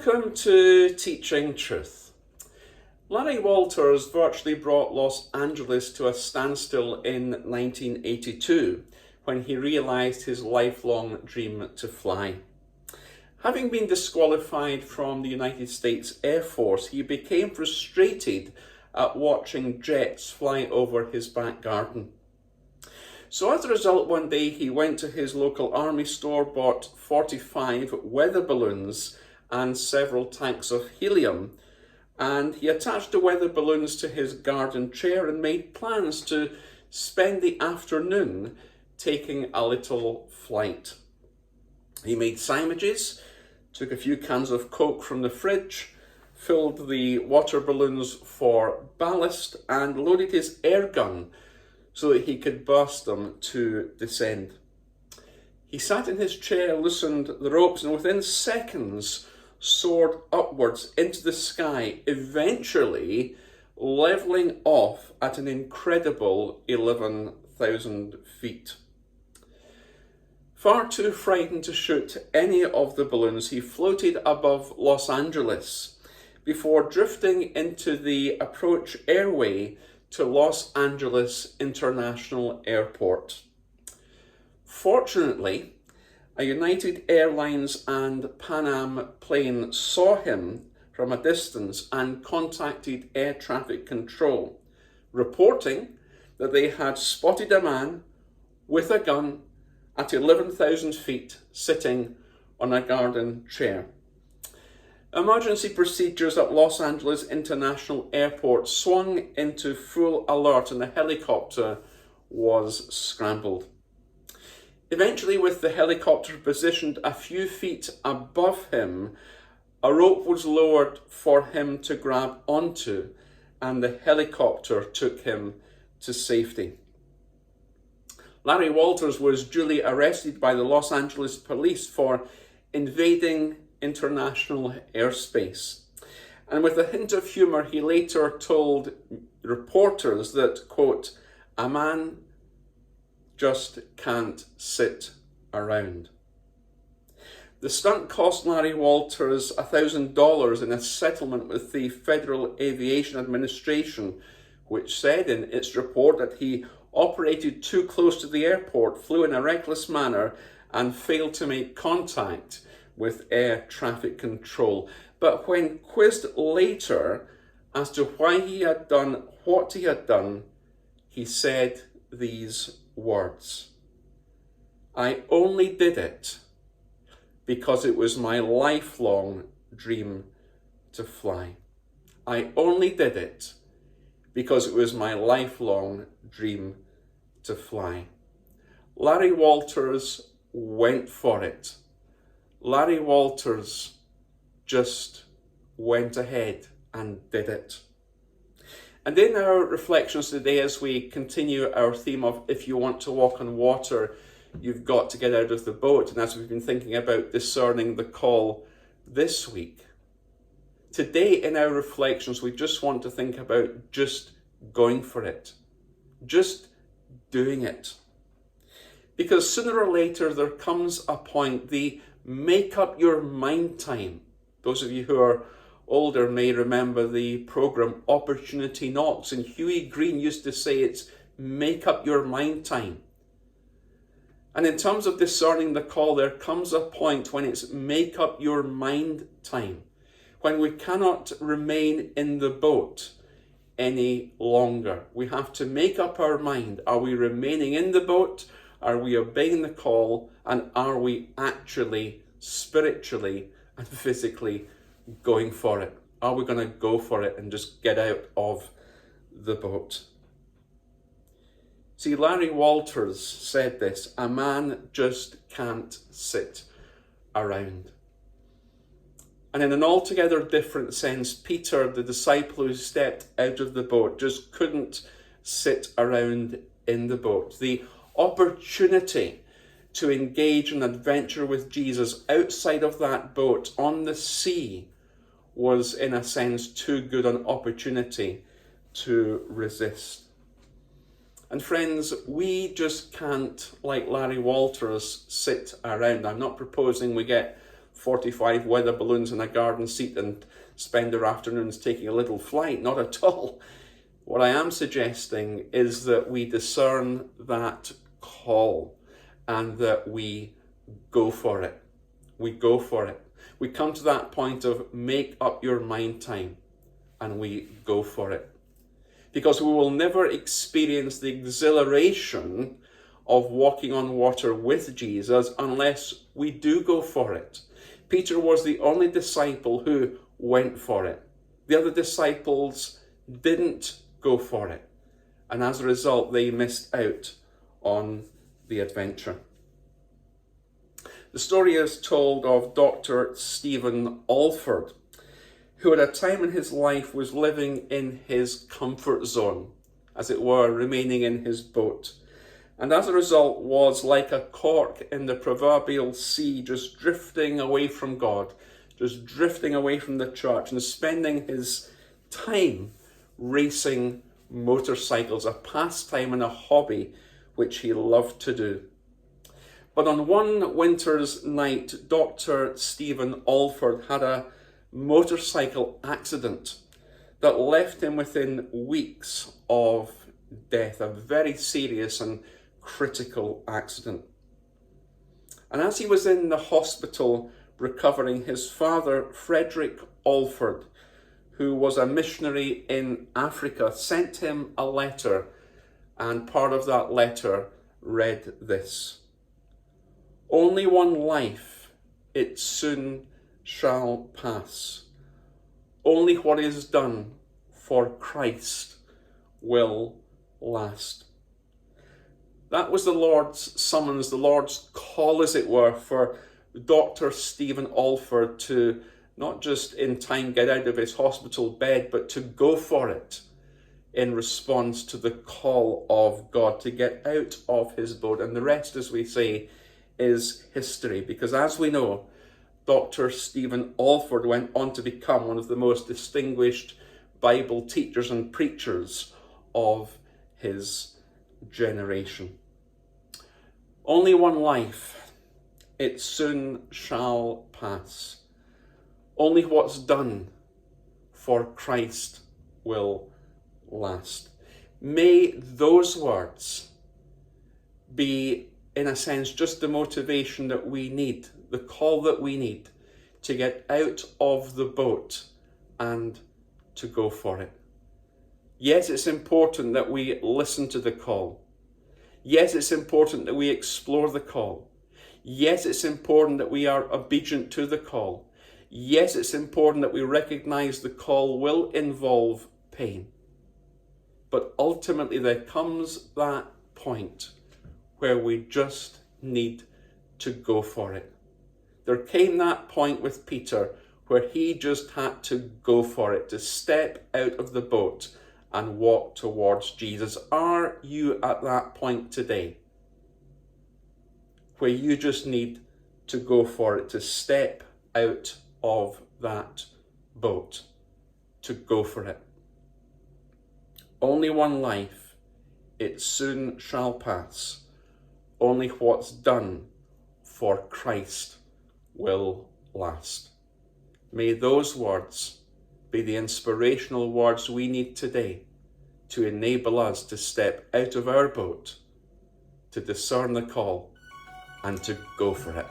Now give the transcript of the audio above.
Welcome to Teaching Truth. Larry Walters virtually brought Los Angeles to a standstill in 1982 when he realised his lifelong dream to fly. Having been disqualified from the United States Air Force, he became frustrated at watching jets fly over his back garden. So as a result, one day he went to his local army store, bought 45 weather balloons and several tanks of helium, and he attached the weather balloons to his garden chair and made plans to spend the afternoon taking a little flight. He made sandwiches, took a few cans of Coke from the fridge, filled the water balloons for ballast, and loaded his air gun so that he could burst them to descend. He sat in his chair, loosened the ropes, and within seconds soared upwards into the sky, eventually levelling off at an incredible 11,000 feet. Far too frightened to shoot any of the balloons, he floated above Los Angeles before drifting into the approach airway to Los Angeles International Airport. Fortunately, a United Airlines and Pan Am plane saw him from a distance and contacted air traffic control, reporting that they had spotted a man with a gun at 11,000 feet sitting on a garden chair. Emergency procedures at Los Angeles International Airport swung into full alert and the helicopter was scrambled. Eventually, with the helicopter positioned a few feet above him, a rope was lowered for him to grab onto, and the helicopter took him to safety. Larry Walters was duly arrested by the Los Angeles police for invading international airspace. And with a hint of humour, he later told reporters that, quote, "A man just can't sit around." The stunt cost Larry Walters $1,000 in a settlement with the Federal Aviation Administration, which said in its report that he operated too close to the airport, flew in a reckless manner, and failed to make contact with air traffic control. But when quizzed later as to why he had done what he had done, he said these words: "I only did it because it was my lifelong dream to fly. I only did it because it was my lifelong dream to fly." Larry Walters went for it. Larry Walters just went ahead and did it. And in our reflections today, as we continue our theme of if you want to walk on water, you've got to get out of the boat, and as we've been thinking about discerning the call this week, today in our reflections, we just want to think about just going for it, just doing it. Because sooner or later there comes a point, the make up your mind time. Those of you who are older may remember the program Opportunity Knocks, and Huey Green used to say it's make up your mind time. And in terms of discerning the call, there comes a point when it's make up your mind time, when we cannot remain in the boat any longer. We have to make up our mind. Are we remaining in the boat? Are we obeying the call? And are we actually spiritually and physically going for it? Are we going to go for it and just get out of the boat? See, Larry Walters said this: "A man just can't sit around." And in an altogether different sense, Peter, the disciple who stepped out of the boat, just couldn't sit around in the boat. The opportunity to engage in adventure with Jesus outside of that boat on the sea was, in a sense, too good an opportunity to resist. And friends, we just can't, like Larry Walters, sit around. I'm not proposing we get 45 weather balloons in a garden seat and spend their afternoons taking a little flight. Not at all. What I am suggesting is that we discern that call and that we go for it. We go for it. We come to that point of make up your mind time and we go for it. Because we will never experience the exhilaration of walking on water with Jesus unless we do go for it. Peter was the only disciple who went for it. The other disciples didn't go for it. And as a result, they missed out on the adventure. The story is told of Dr. Stephen Alford, who at a time in his life was living in his comfort zone, as it were, remaining in his boat. And as a result was like a cork in the proverbial sea, just drifting away from God, just drifting away from the church and spending his time racing motorcycles, a pastime and a hobby which he loved to do. But on one winter's night, Dr. Stephen Alford had a motorcycle accident that left him within weeks of death, a very serious and critical accident. And as he was in the hospital recovering, his father, Frederick Alford, who was a missionary in Africa, sent him a letter, and part of that letter read this: "Only one life, it soon shall pass. Only what is done for Christ will last." That was the Lord's summons, the Lord's call, as it were, for Dr. Stephen Alford to not just in time get out of his hospital bed, but to go for it in response to the call of God, to get out of his boat. And the rest, as we say, is history, because as we know, Dr. Stephen Alford went on to become one of the most distinguished Bible teachers and preachers of his generation. Only one life, it soon shall pass. Only what's done for Christ will last. May those words be, in a sense, just the motivation that we need, the call that we need to get out of the boat and to go for it. Yes, it's important that we listen to the call. Yes, it's important that we explore the call. Yes, it's important that we are obedient to the call. Yes, it's important that we recognize the call will involve pain. But ultimately there comes that point where we just need to go for it. There came that point with Peter where he just had to go for it, to step out of the boat and walk towards Jesus. Are you at that point today where you just need to go for it, to step out of that boat, to go for it? Only one life, it soon shall pass. Only what's done for Christ will last. May those words be the inspirational words we need today to enable us to step out of our boat, to discern the call, and to go for it.